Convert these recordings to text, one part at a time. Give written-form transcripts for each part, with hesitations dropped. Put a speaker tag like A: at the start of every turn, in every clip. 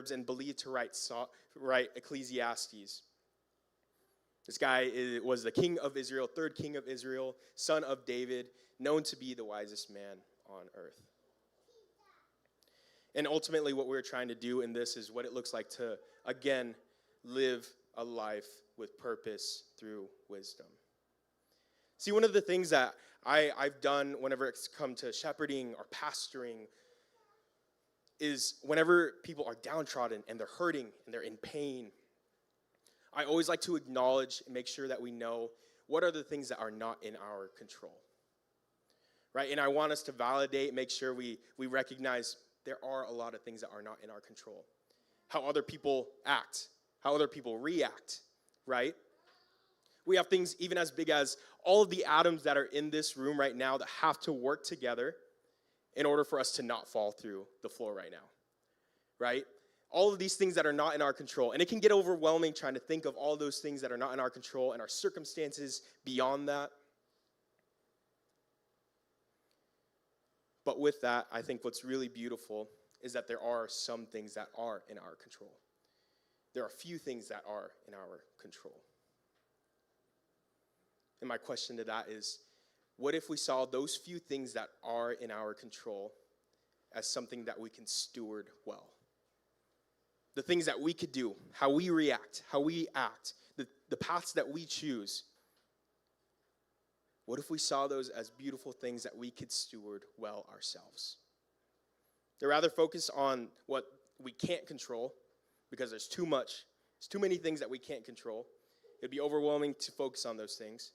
A: Proverbs and believed to write Ecclesiastes. This guy was the king of Israel, third king of Israel, son of David, known to be the wisest man on earth. And ultimately what we're trying to do in this is what it looks like to, again, live a life with purpose through wisdom. See, one of the things that I've done whenever it's come to shepherding or pastoring is whenever people are downtrodden and they're hurting and they're in pain, I always like to acknowledge and make sure that we know what are the things that are not in our control, right? And I want us to validate, make sure we recognize there are a lot of things that are not in our control. How other people act, how other people react, right? We have things even as big as all of the atoms that are in this room right now that have to work together in order for us to not fall through the floor right now, right? All of these things that are not in our control. And it can get overwhelming trying to think of all those things that are not in our control and our circumstances beyond that. But with that, I think what's really beautiful is that there are some things that are in our control. There are few things that are in our control. And my question to that is, what if we saw those few things that are in our control as something that we can steward well? The things that we could do, how we react, how we act, the paths that we choose. What if we saw those as beautiful things that we could steward well ourselves? To rather focus on what we can't control, because there's too many things that we can't control. It'd be overwhelming to focus on those things.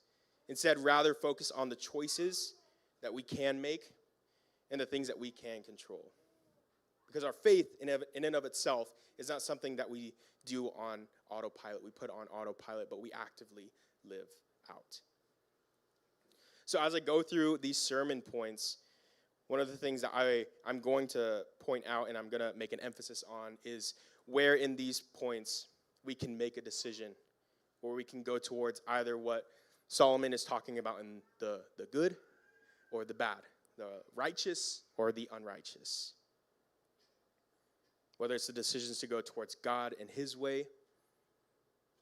A: Instead, rather focus on the choices that we can make and the things that we can control. Because our faith in and of itself is not something that we do on autopilot. We put on autopilot, but we actively live out. So as I go through these sermon points, one of the things that I'm going to point out and I'm going to make an emphasis on is where in these points we can make a decision, or we can go towards either what Solomon is talking about in the good or the bad, the righteous or the unrighteous. Whether it's the decisions to go towards God and his way,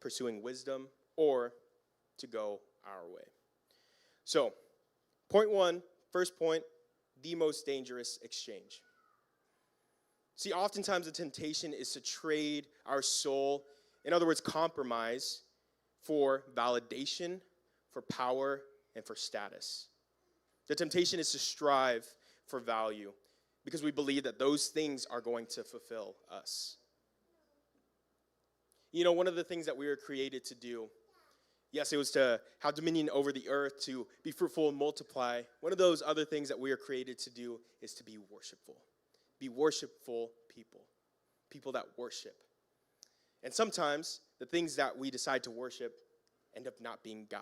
A: pursuing wisdom, or to go our way. So, point one, first point, the most dangerous exchange. See, oftentimes the temptation is to trade our soul, in other words, compromise, for validation, for power, and for status. The temptation is to strive for value because we believe that those things are going to fulfill us. You know, one of the things that we were created to do, yes, it was to have dominion over the earth, to be fruitful and multiply. One of those other things that we are created to do is to be worshipful. Be worshipful people that worship. And sometimes the things that we decide to worship end up not being God.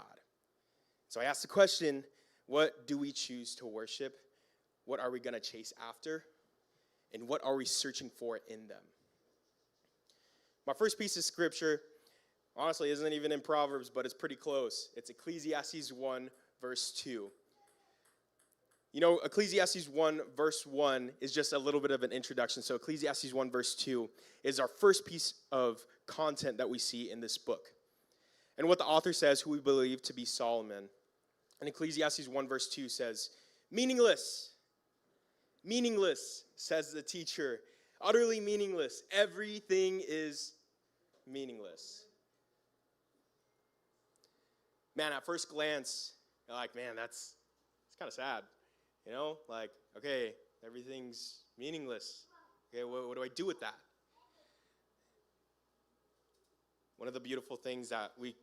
A: So I ask the question, what do we choose to worship? What are we going to chase after? And what are we searching for in them? My first piece of scripture, honestly, isn't even in Proverbs, but it's pretty close. It's Ecclesiastes 1, verse 2. You know, Ecclesiastes 1, verse 1 is just a little bit of an introduction. So Ecclesiastes 1, verse 2 is our first piece of content that we see in this book. And what the author says, who we believe to be Solomon, in Ecclesiastes 1, verse 2 says, meaningless, says the teacher, utterly meaningless. Everything is meaningless. Man, at first glance, you're like, man, it's kind of sad. You know, like, okay, everything's meaningless. Okay, what do I do with that? One of the beautiful things that we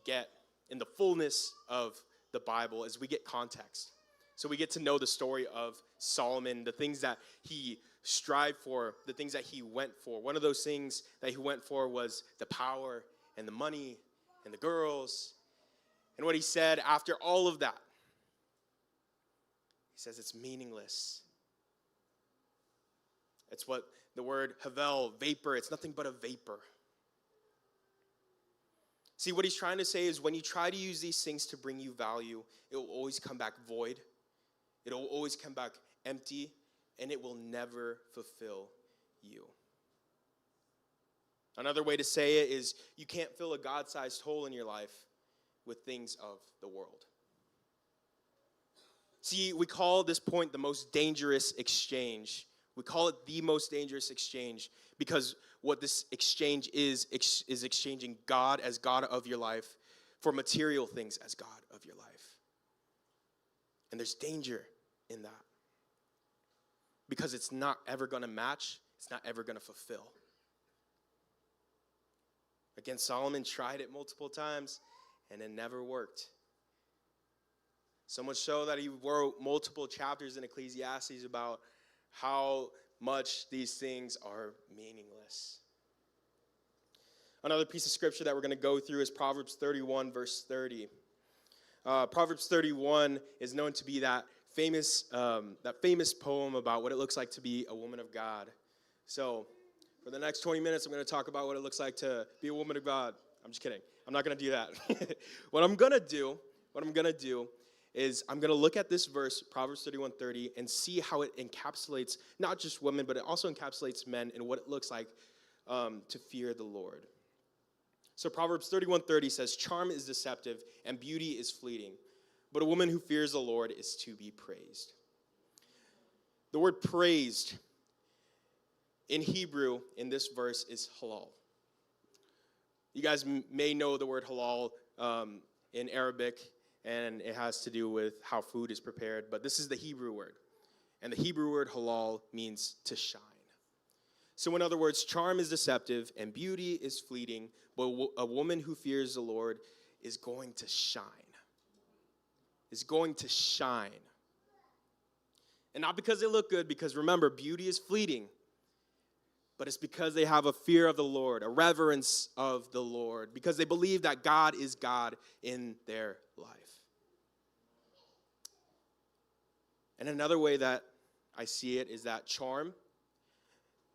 A: get in the fullness of the Bible is we get context. So we get to know the story of Solomon, the things that he strived for, the things that he went for. One of those things that he went for was the power and the money and the girls. And what he said after all of that, he says it's meaningless. It's what the word havel, vapor, it's nothing but a vapor. See, what he's trying to say is when you try to use these things to bring you value, it will always come back void. It will always come back empty, and it will never fulfill you. Another way to say it is you can't fill a God-sized hole in your life with things of the world. See, we call this point the most dangerous exchange. We call it the most dangerous exchange because what this exchange is exchanging God as God of your life for material things as God of your life. And there's danger in that because it's not ever going to match. It's not ever going to fulfill. Again, Solomon tried it multiple times, and it never worked. So much so that he wrote multiple chapters in Ecclesiastes about how much these things are meaningless. Another piece of scripture that we're going to go through is Proverbs 31, verse 30. Proverbs 31 is known to be that famous poem about what it looks like to be a woman of God. So for the next 20 minutes, I'm going to talk about what it looks like to be a woman of God. I'm just kidding. I'm not going to do that. What I'm going to do is I'm going to look at this verse, Proverbs 31:30, and see how it encapsulates not just women, but it also encapsulates men and what it looks like to fear the Lord. So Proverbs 31:30 says, "Charm is deceptive and beauty is fleeting, but a woman who fears the Lord is to be praised." The word praised in Hebrew in this verse is halal. You guys may know the word halal in Arabic, and it has to do with how food is prepared, but this is the Hebrew word. And the Hebrew word halal means to shine. So in other words, charm is deceptive and beauty is fleeting, but a woman who fears the Lord is going to shine. Is going to shine. And not because they look good, because remember, beauty is fleeting. But it's because they have a fear of the Lord, a reverence of the Lord, because they believe that God is God in their life. And another way that I see it is that charm,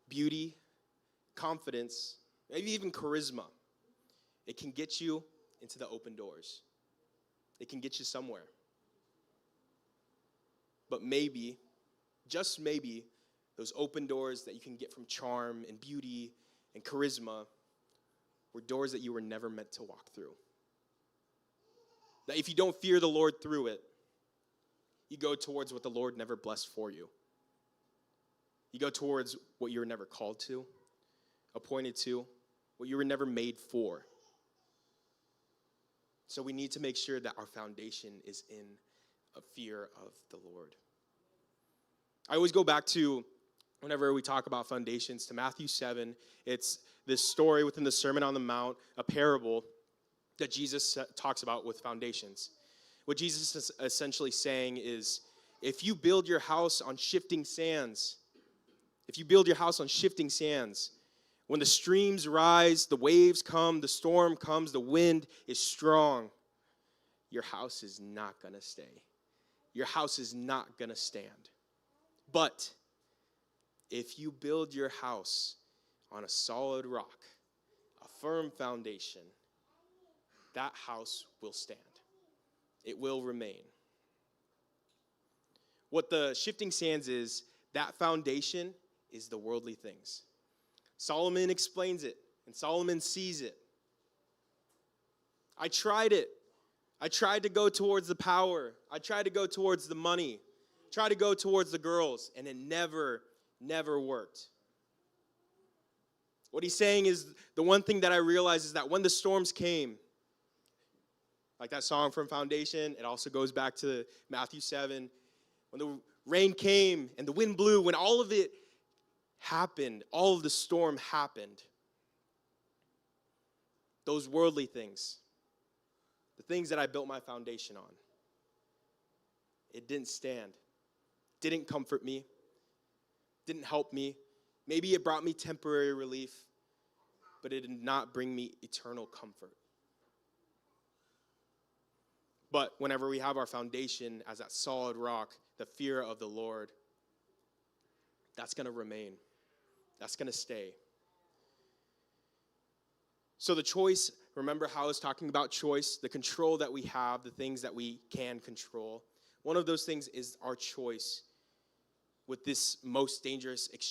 A: beauty, confidence, maybe even charisma, it can get you into the open doors. It can get you somewhere. But maybe, just maybe, those open doors that you can get from charm and beauty and charisma were doors that you were never meant to walk through. That if you don't fear the Lord through it, you go towards what the Lord never blessed for you. You go towards what you were never called to, appointed to, what you were never made for. So we need to make sure that our foundation is in a fear of the Lord. I always go back to, whenever we talk about foundations, to Matthew 7. It's this story within the Sermon on the Mount, a parable that Jesus talks about with foundations. What Jesus is essentially saying is, if you build your house on shifting sands, when the streams rise, the waves come, the storm comes, the wind is strong, your house is not going to stay. Your house is not going to stand. But if you build your house on a solid rock, a firm foundation, that house will stand. It will remain. What the shifting sands is, that foundation is the worldly things. Solomon explains it, and Solomon sees it. I tried it. I tried to go towards the power. I tried to go towards the money. Tried to go towards the girls, and it never worked. What he's saying is, the one thing that I realized is that when the storms came, like that song from Foundation, it also goes back to Matthew 7. When the rain came and the wind blew, when all of it happened, all of the storm happened, those worldly things, the things that I built my foundation on, it didn't stand, didn't comfort me, didn't help me. Maybe it brought me temporary relief, but it did not bring me eternal comfort. But whenever we have our foundation as that solid rock, the fear of the Lord, that's going to remain. That's going to stay. So the choice, remember how I was talking about choice, the control that we have, the things that we can control. One of those things is our choice with this most dangerous exchange.